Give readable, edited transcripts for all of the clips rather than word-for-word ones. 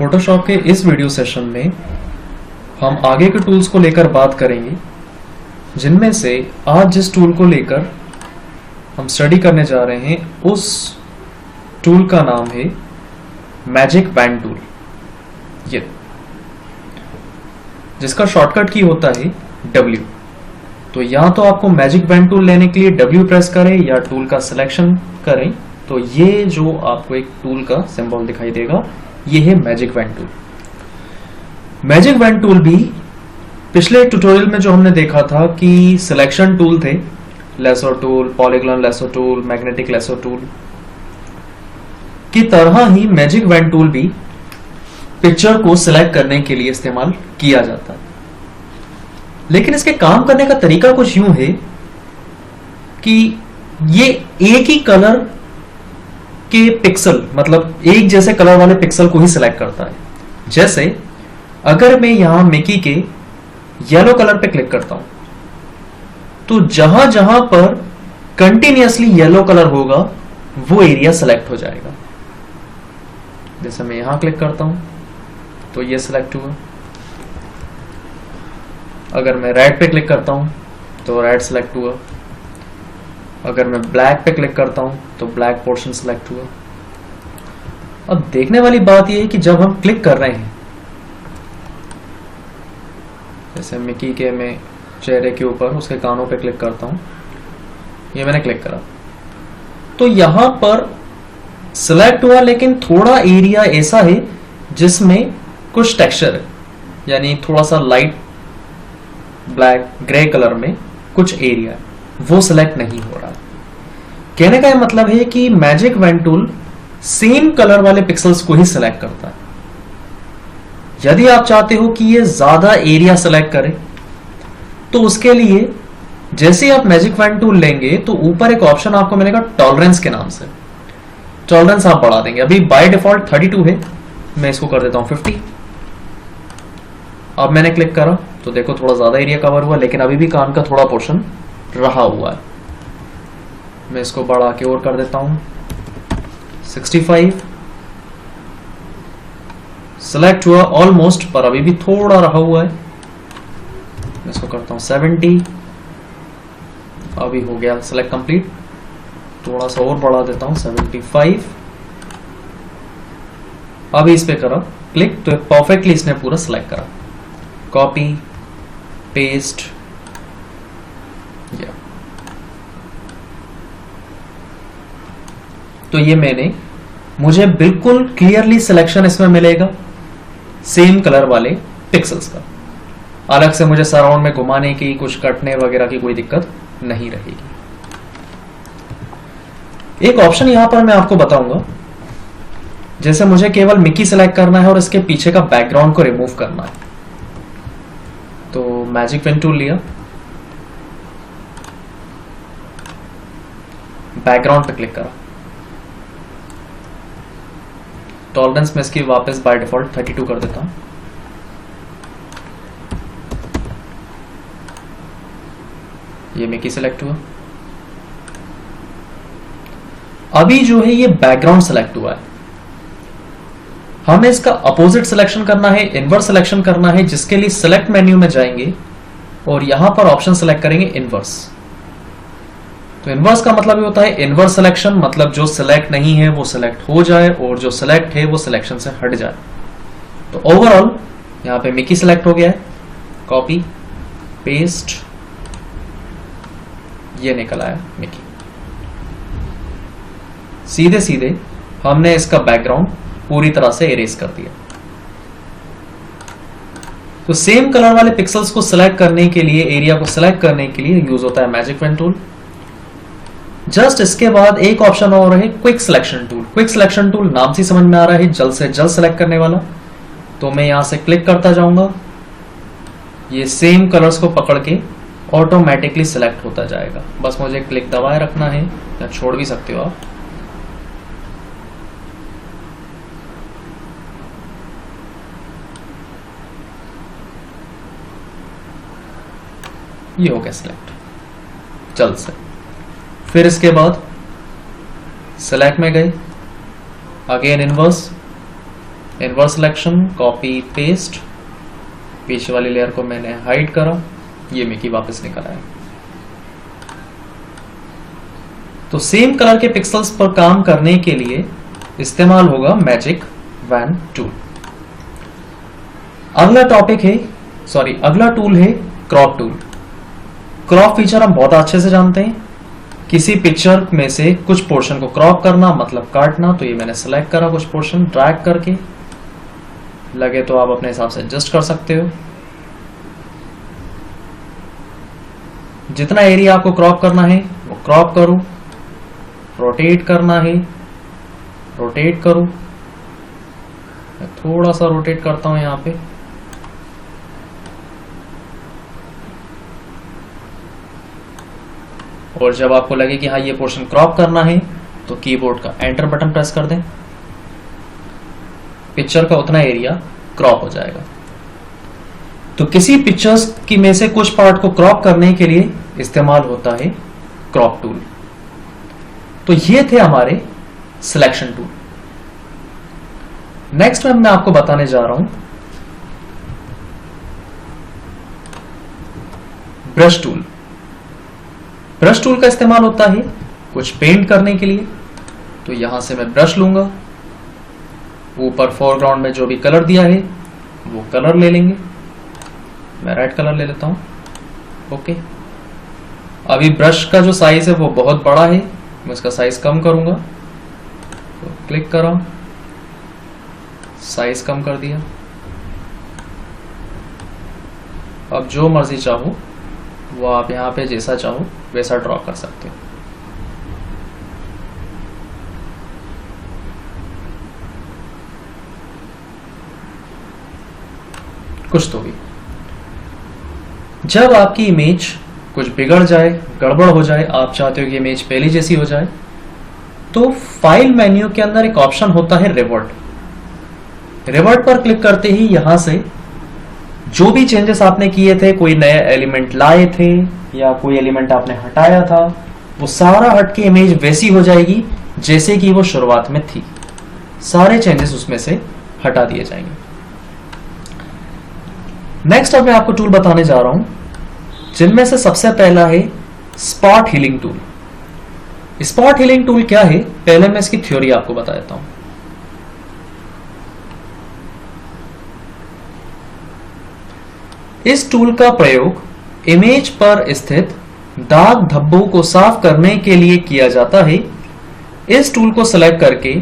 Photoshop के इस video session में हम आगे के टूल्स को लेकर बात करेंगे, जिनमें से आज जिस टूल को लेकर हम स्टडी करने जा रहे हैं उस टूल का नाम है मैजिक बैंड टूल, ये जिसका शॉर्टकट की होता है W। तो या तो आपको मैजिक बैंड टूल लेने के लिए W प्रेस करें या टूल का सिलेक्शन करें, तो ये जो आपको एक टूल का सिंबल दिखाई देगा ये है magic band tool. Magic band tool भी पिछले ट्यूटोरियल में जो हमने देखा था कि सिलेक्शन टूल थे, lasso tool, polygon lasso tool, magnetic lasso tool की तरह ही मैजिक बैंड टूल भी पिक्चर को सिलेक्ट करने के लिए इस्तेमाल किया जाता है। लेकिन इसके काम करने का तरीका कुछ यूं है कि ये एक ही कलर के पिक्सल, मतलब एक जैसे कलर वाले पिक्सल को ही सिलेक्ट करता है। जैसे अगर मैं यहां मिकी के येलो कलर पे क्लिक करता हूं तो जहां जहां पर कंटिन्यूअसली येलो कलर होगा वो एरिया सिलेक्ट हो जाएगा। जैसे मैं यहां क्लिक करता हूं तो ये सिलेक्ट हुआ। अगर मैं रेड पे क्लिक करता हूं तो रेड सिलेक्ट हुआ। अगर मैं ब्लैक पे क्लिक करता हूं तो ब्लैक पोर्शन सिलेक्ट हुआ। अब देखने वाली बात यह है कि जब हम क्लिक कर रहे हैं, जैसे मिकी के मैं चेहरे के ऊपर उसके कानों पे क्लिक करता हूं, ये मैंने क्लिक करा तो यहां पर सिलेक्ट हुआ, लेकिन थोड़ा एरिया ऐसा है जिसमें कुछ टेक्सचर है, यानी थोड़ा सा लाइट ब्लैक ग्रे कलर में कुछ एरिया है, वो सिलेक्ट नहीं हो रहा। कहने का मतलब है कि magic band tool same colour वाले पिक्सल्स को ही सिलेक्ट करता है। यदि आप चाहते हो कि ये ज्यादा एरिया सिलेक्ट करे तो उसके लिए जैसे आप मैजिक बैंड टूल लेंगे तो ऊपर एक ऑप्शन आपको मिलेगा टॉलरेंस के नाम से। टॉलरेंस आप बढ़ा देंगे। अभी बाय डिफॉल्ट 32 है, मैं इसको कर देता हूं 50। अब मैंने क्लिक करा तो देखो थोड़ा ज्यादा एरिया कवर हुआ, लेकिन अभी भी कान का थोड़ा पोर्शन रहा हुआ है। मैं इसको बढ़ा के और कर देता हूं 65। सिलेक्ट हुआ ऑलमोस्ट, पर अभी भी थोड़ा रहा हुआ है। मैं इसको करता हूं 70। अभी हो गया सिलेक्ट कंप्लीट। थोड़ा सा और बढ़ा देता हूं 75। अभी इस पे करा क्लिक तो परफेक्टली इसने पूरा सिलेक्ट करा। कॉपी पेस्ट, तो ये मुझे बिल्कुल क्लियरली सिलेक्शन इसमें मिलेगा सेम कलर वाले पिक्सल्स का। अलग से मुझे सराउंड में घुमाने की, कुछ कटने वगैरह की कोई दिक्कत नहीं रहेगी। एक ऑप्शन यहां पर मैं आपको बताऊंगा, जैसे मुझे केवल मिकी सिलेक्ट करना है और इसके पीछे का बैकग्राउंड को रिमूव करना है, तो मैजिक पेन टूल लिया, बैकग्राउंड पे क्लिक करा। टॉलरेंस में इसकी वापस बाय डिफॉल्ट 32 कर देता हूं। ये मिकी सिलेक्ट हुआ। अभी जो है ये बैकग्राउंड सिलेक्ट हुआ है। हमें इसका अपोजिट सिलेक्शन करना है, इनवर्स सिलेक्शन करना है, जिसके लिए सिलेक्ट मेन्यू में जाएंगे और यहां पर ऑप्शन सिलेक्ट करेंगे इनवर्स। तो इनवर्स का मतलब ये होता है इनवर्स सिलेक्शन, मतलब जो सिलेक्ट नहीं है वो सिलेक्ट हो जाए और जो सिलेक्ट है वो सिलेक्शन से हट जाए। तो ओवरऑल यहां पे मिकी सिलेक्ट हो गया है। कॉपी पेस्ट, ये निकल आया मिकी। सीधे सीधे हमने इसका बैकग्राउंड पूरी तरह से इरेज कर दिया। तो सेम कलर वाले पिक्सल्स को सिलेक्ट करने के लिए, एरिया को सिलेक्ट करने के लिए यूज होता है मैजिक पेन टूल। जस्ट इसके बाद एक ऑप्शन और है quick selection tool. Quick selection tool नाम से समझ में आ रहा है जल्द से जल्द सिलेक्ट करने वाला। तो मैं यहां से क्लिक करता जाऊंगा, ये सेम कलर्स को पकड़ के ऑटोमेटिकली सिलेक्ट होता जाएगा। बस मुझे क्लिक दबाए रखना है, या छोड़ भी सकते हो आप। ये हो गया सिलेक्ट जल्द से। फिर इसके बाद सेलेक्ट में गए, again inverse, inverse selection, copy paste, पीछे वाली लेयर को मैंने हाइड करा, ये मिकी वापस निकल आया। तो सेम कलर के पिक्सल्स पर काम करने के लिए इस्तेमाल होगा मैजिक वैन टूल। अगला टूल है क्रॉप टूल। क्रॉप फीचर हम बहुत अच्छे से जानते हैं, किसी पिक्चर में से कुछ पोर्शन को क्रॉप करना मतलब काटना। तो ये मैंने सेलेक्ट करा, कुछ पोर्शन ड्रैग करके, लगे तो आप अपने हिसाब से एडजस्ट कर सकते हो। जितना एरिया आपको क्रॉप करना है वो क्रॉप करो, रोटेट करना है रोटेट करो। मैं थोड़ा सा रोटेट करता हूं यहां पे, और जब आपको लगे कि हाँ ये पोर्शन क्रॉप करना है तो कीबोर्ड का एंटर बटन प्रेस कर दें, पिक्चर का उतना एरिया क्रॉप हो जाएगा। तो किसी पिक्चर्स की में से कुछ पार्ट को क्रॉप करने के लिए इस्तेमाल होता है क्रॉप टूल। तो ये थे हमारे सिलेक्शन टूल। नेक्स्ट में मैं आपको बताने जा रहा हूं ब्रश टूल। ब्रश टूल का इस्तेमाल होता है कुछ पेंट करने के लिए। तो यहां से मैं ब्रश लूंगा, ऊपर फोरग्राउंड में जो भी कलर दिया है वो कलर ले लेंगे। मैं रेड कलर ले लेता हूं। ओके, अभी ब्रश का जो साइज है वो बहुत बड़ा है, मैं इसका साइज कम करूंगा। तो क्लिक करा, साइज कम कर दिया। अब जो मर्जी चाहो वो आप यहां पे जैसा चाहो वैसा ड्रॉ कर सकते हो। कुछ तो भी। जब आपकी इमेज कुछ बिगड़ जाए, गड़बड़ हो जाए, आप चाहते हो कि इमेज पहले जैसी हो जाए, तो फाइल मेन्यू के अंदर एक ऑप्शन होता है रिवर्ट। रिवर्ट पर क्लिक करते ही यहां से जो भी चेंजेस आपने किए थे, कोई नए एलिमेंट लाए थे या कोई एलिमेंट आपने हटाया था, वो सारा हट के इमेज वैसी हो जाएगी जैसे कि वो शुरुआत में थी। सारे चेंजेस उसमें से हटा दिए जाएंगे। नेक्स्ट अब मैं आपको टूल बताने जा रहा हूं, जिनमें से सबसे पहला है spot healing tool. Spot healing tool क्या है, पहले मैं इसकी थ्योरी आपको बता देता हूं। इस टूल का प्रयोग इमेज पर स्थित दाग धब्बों को साफ करने के लिए किया जाता है। इस टूल को सेलेक्ट करके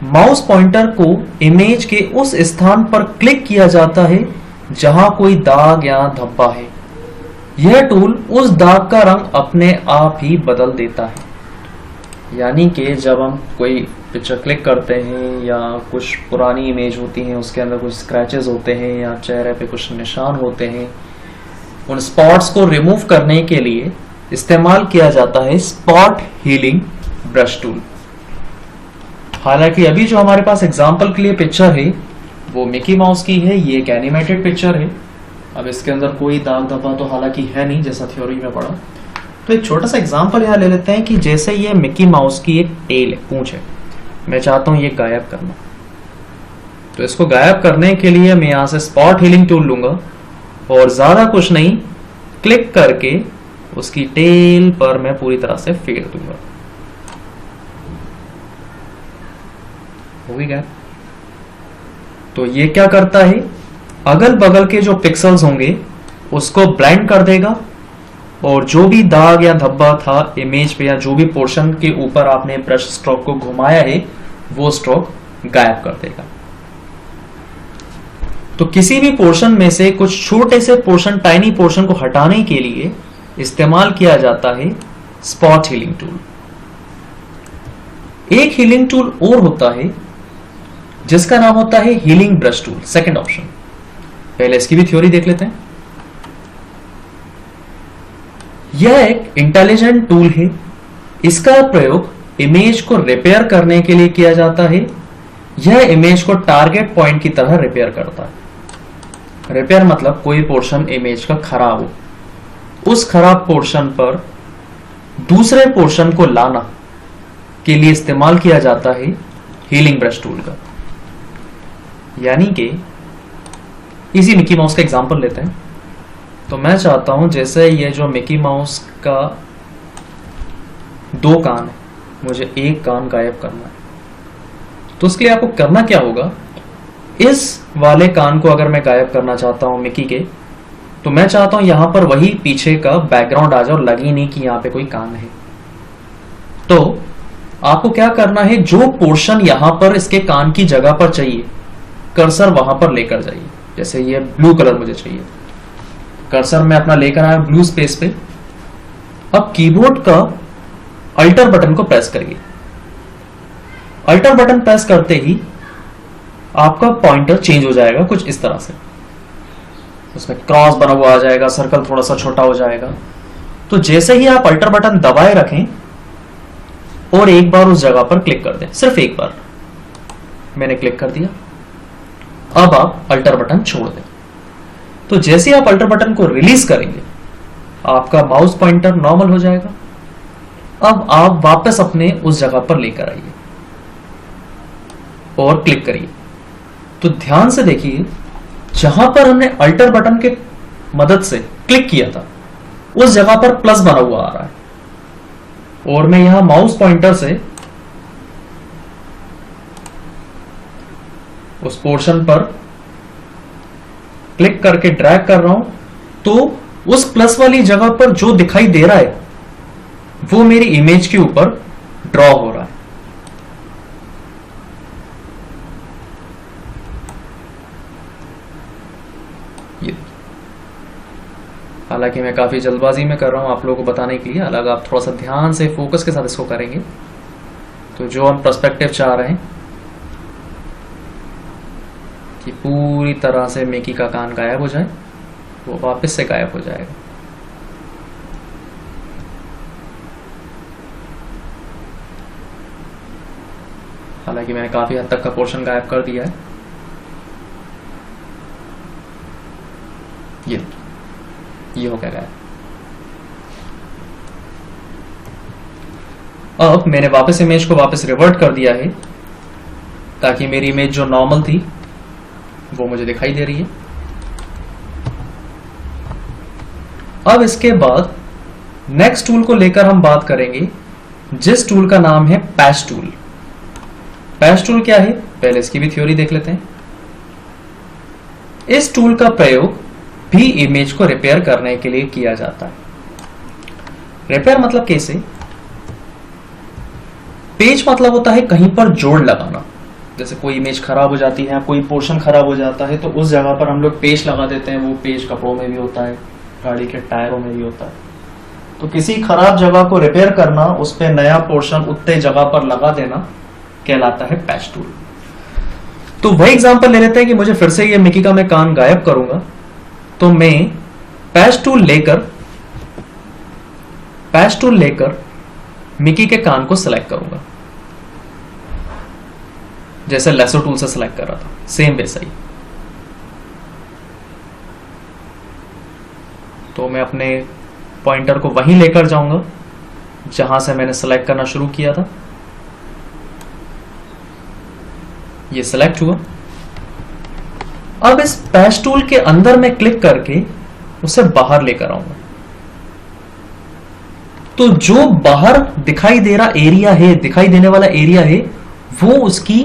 माउस पॉइंटर को इमेज के उस स्थान पर क्लिक किया जाता है जहां कोई दाग या धब्बा है। यह टूल उस दाग का रंग अपने आप ही बदल देता है। यानी कि जब हम कोई पिक्चर क्लिक करते हैं या कुछ पुरानी इमेज होती है उसके अंदर कुछ स्क्रैचेस होते हैं या चेहरे पे कुछ निशान होते हैं, उन स्पॉट्स को रिमूव करने के लिए इस्तेमाल किया जाता है स्पॉट हीलिंग ब्रश टूल। हालांकि अभी जो हमारे पास एग्जांपल के लिए पिक्चर है वो मिकी माउस की है, ये एक एनिमेटेड पिक्चर है। अब इसके अंदर कोई दाग धब्बा तो हालांकि है नहीं, जैसा थ्योरी में पढ़ा। तो एक छोटा सा एग्जांपल यहाँ ले लेते हैं कि जैसे ये मिकी माउस की एक टेल है, पूंछ है, मैं चाहता हूं ये गायब करना। तो इसको गायब करने के लिए मैं यहां से स्पॉट हीलिंग टूल लूंगा और ज्यादा कुछ नहीं, क्लिक करके उसकी टेल पर मैं पूरी तरह से फेर दूंगा। हो गया। तो ये क्या करता है, अगल बगल के जो पिक्सल्स होंगे उसको ब्लेंड कर देगा और जो भी दाग या धब्बा था इमेज पे या जो भी पोर्शन के ऊपर आपने ब्रश स्ट्रोक को घुमाया है वो स्ट्रोक गायब कर देगा। तो किसी भी पोर्शन में से कुछ छोटे से पोर्शन, टाइनी पोर्शन को हटाने के लिए इस्तेमाल किया जाता है स्पॉट हीलिंग टूल। एक हीलिंग टूल और होता है जिसका नाम होता है healing brush tool, second option. पहले इसकी भी थ्योरी देख लेते हैं। यह एक इंटेलिजेंट टूल है। इसका प्रयोग इमेज को रिपेयर करने के लिए किया जाता है। यह इमेज को टारगेट पॉइंट की तरह रिपेयर करता है। रिपेयर मतलब कोई पोर्शन इमेज का खराब हो, उस खराब पोर्शन पर दूसरे पोर्शन को लाना के लिए इस्तेमाल किया जाता है हीलिंग ब्रश टूल का। यानी कि इसी मिकी माउस का एग्जांपल लेते हैं। तो मैं चाहता हूं जैसे ये जो मिकी माउस का 2 कान है, मुझे एक कान गायब करना है। तो उसके लिए आपको करना क्या होगा, इस वाले कान को अगर मैं गायब करना चाहता हूं मिकी के, तो मैं चाहता हूं यहां पर वही पीछे का बैकग्राउंड आ जाए और लगे नहीं कि यहां पे कोई कान है। तो आपको क्या करना है, जो पोर्शन यहां पर इसके कान की जगह पर चाहिए, कर्सर वहां पर लेकर जाइए। जैसे ये ब्लू कलर मुझे चाहिए, कर्सर मैं अपना लेकर आया ब्लू स्पेस पे। अब कीबोर्ड का अल्टर बटन को प्रेस करिए। अल्टर बटन प्रेस करते ही आपका पॉइंटर चेंज हो जाएगा कुछ इस तरह से, उसमें क्रॉस बना हुआ आ जाएगा, सर्कल थोड़ा सा छोटा हो जाएगा। तो जैसे ही आप अल्टर बटन दबाए रखें और एक बार उस जगह पर क्लिक कर दें, सिर्फ एक बार, मैंने क्लिक कर दिया। अब आप अल्टर बटन छोड़ दें। तो जैसे आप अल्टर बटन को रिलीज करेंगे आपका माउस पॉइंटर नॉर्मल हो जाएगा। अब आप वापस अपने उस जगह पर लेकर आइए और क्लिक करिए। तो ध्यान से देखिए, जहां पर हमने अल्टर बटन के मदद से क्लिक किया था उस जगह पर प्लस बना हुआ आ रहा है, और मैं यहां माउस पॉइंटर से उस पोर्शन पर क्लिक करके ड्रैग कर रहा हूं, तो उस प्लस वाली जगह पर जो दिखाई दे रहा है वो मेरी इमेज के ऊपर ड्रॉ हो रहा है। ये हालांकि मैं काफी जल्दबाजी में कर रहा हूं आप लोगों को बताने के लिए, अलग आप थोड़ा सा ध्यान से फोकस के साथ इसको करेंगे तो जो हम पर्सपेक्टिव चाह रहे हैं कि पूरी तरह से मिकी का कान गायब हो जाए, वो वापस से गायब हो जाएगा। हालांकि मैंने काफी हद तक का पोर्शन गायब कर दिया है। ये हो गया गायब। अब मैंने वापस इमेज को वापस रिवर्ट कर दिया है ताकि मेरी इमेज जो नॉर्मल थी वो मुझे दिखाई दे रही है। अब इसके बाद नेक्स्ट टूल को लेकर हम बात करेंगे, जिस टूल का नाम है पैच टूल। पैच टूल क्या है, पहले इसकी भी थ्योरी देख लेते हैं। इस टूल का प्रयोग भी इमेज को रिपेयर करने के लिए किया जाता है। रिपेयर मतलब कैसे, पेज मतलब होता है कहीं पर जोड़ लगाना। जैसे कोई इमेज खराब हो जाती है, कोई पोर्शन खराब हो जाता है, तो उस जगह पर हम लोग पेज लगा देते हैं। वो पेज कपड़ों में भी होता है, गाड़ी के टायरों में भी होता है। तो किसी खराब जगह को रिपेयर करना, उस पर नया पोर्शन उतने जगह पर लगा देना कहलाता है पैच टूल। तो वही एग्जांपल ले लेते हैं कि मुझे फिर से ये मिकी का मैं कान गायब करूंगा, तो मैं पैच टूल लेकर मिकी के कान को सिलेक्ट करूंगा, जैसे लेसो टूल से सिलेक्ट कर रहा था, सेम वैसा ही। तो मैं अपने पॉइंटर को वहीं लेकर जाऊंगा जहां से मैंने सिलेक्ट करना शुरू किया था। ये सिलेक्ट हुआ। अब इस पैच टूल के अंदर मैं क्लिक करके उसे बाहर लेकर आऊंगा। तो जो बाहर दिखाई दे रहा एरिया है, दिखाई देने वाला एरिया है, वो उसकी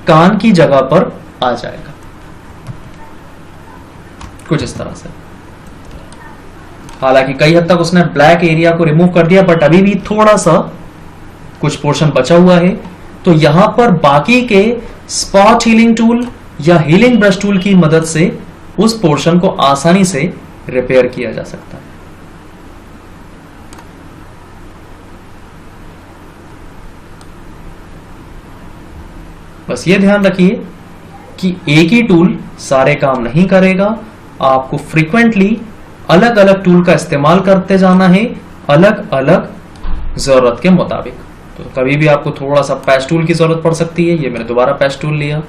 कान की जगह पर आ जाएगा, कुछ इस तरह से। हालांकि कई हद तक उसने ब्लैक एरिया को रिमूव कर दिया, बट अभी भी थोड़ा सा कुछ पोर्शन बचा हुआ है। तो यहां पर बाकी के स्पॉट हीलिंग टूल या हीलिंग ब्रश टूल की मदद से उस पोर्शन को आसानी से रिपेयर किया जा सकता है। बस ये ध्यान रखिए कि एक ही टूल सारे काम नहीं करेगा, आपको फ्रीक्वेंटली अलग अलग टूल का इस्तेमाल करते जाना है, अलग अलग जरूरत के मुताबिक। तो कभी भी आपको थोड़ा सा पैच टूल की जरूरत पड़ सकती है। ये मैंने दोबारा पैच टूल लिया,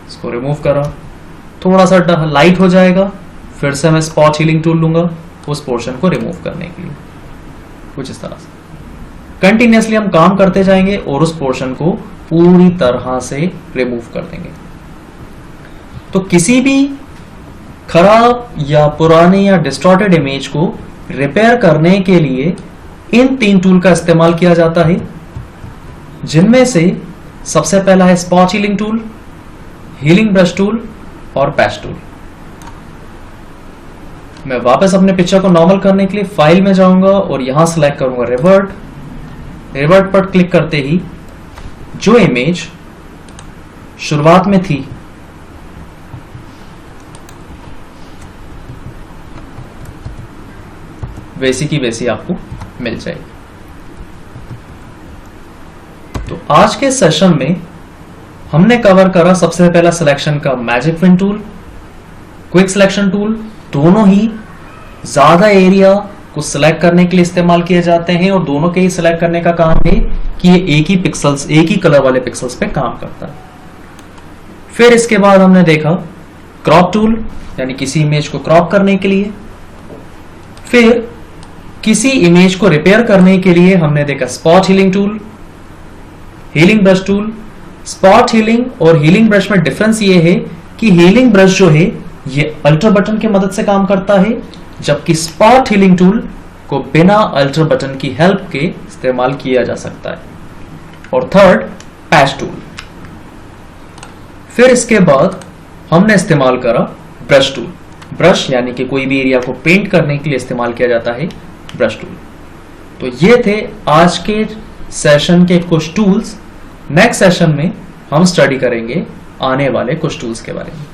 इसको रिमूव करा, थोड़ा सा लाइट हो जाएगा, फिर से मैं स्पॉट हीलिंग टूल लूंगा उस पोर्शन को रिमूव करने के लिए, कुछ इस तरह से। कंटिन्यूअसली हम काम करते जाएंगे और उस पोर्शन को पूरी तरह से रिमूव कर देंगे। तो किसी भी खराब या पुराने या डिस्टॉर्टेड इमेज को रिपेयर करने के लिए इन 3 टूल का इस्तेमाल किया जाता है, जिनमें से सबसे पहला है spot healing tool, healing brush tool और पैच टूल। मैं वापस अपने पिक्चर को नॉर्मल करने के लिए फाइल में जाऊंगा और यहां सेलेक्ट करूंगा रिवर्ट। रिवर्ट पर क्लिक करते ही जो इमेज शुरुआत में थी वैसी की वैसी आपको मिल जाएगी। तो आज के सेशन में हमने कवर करा सबसे पहला सिलेक्शन का magic fin tool, quick selection tool. दोनों ही ज्यादा एरिया को सिलेक्ट करने के लिए इस्तेमाल किए जाते हैं और दोनों के ही सिलेक्ट करने का काम है कि ये एक ही कलर वाले पिक्सल्स पे काम करता है। फिर इसके बाद हमने देखा क्रॉप टूल, यानी किसी इमेज को क्रॉप करने के लिए। फिर किसी इमेज को रिपेयर करने के लिए हमने देखा spot healing tool, healing brush tool. Spot healing और हीलिंग ब्रश में डिफरेंस ये है कि हीलिंग ब्रश जो है ये अल्टर बटन की मदद से काम करता है, जबकि स्पॉट हीलिंग टूल को बिना अल्टर बटन की हेल्प के इस्तेमाल किया जा सकता है। और थर्ड पैच टूल। फिर इसके बाद हमने इस्तेमाल करा ब्रश टूल। ब्रश यानी कि कोई भी एरिया को पेंट करने के लिए इस्तेमाल किया जाता है ब्रश टूल। तो ये थे आज के सेशन के कुछ टूल्स। नेक्स्ट सेशन में हम स्टडी करेंगे आने वाले कुछ टूल्स के बारे में।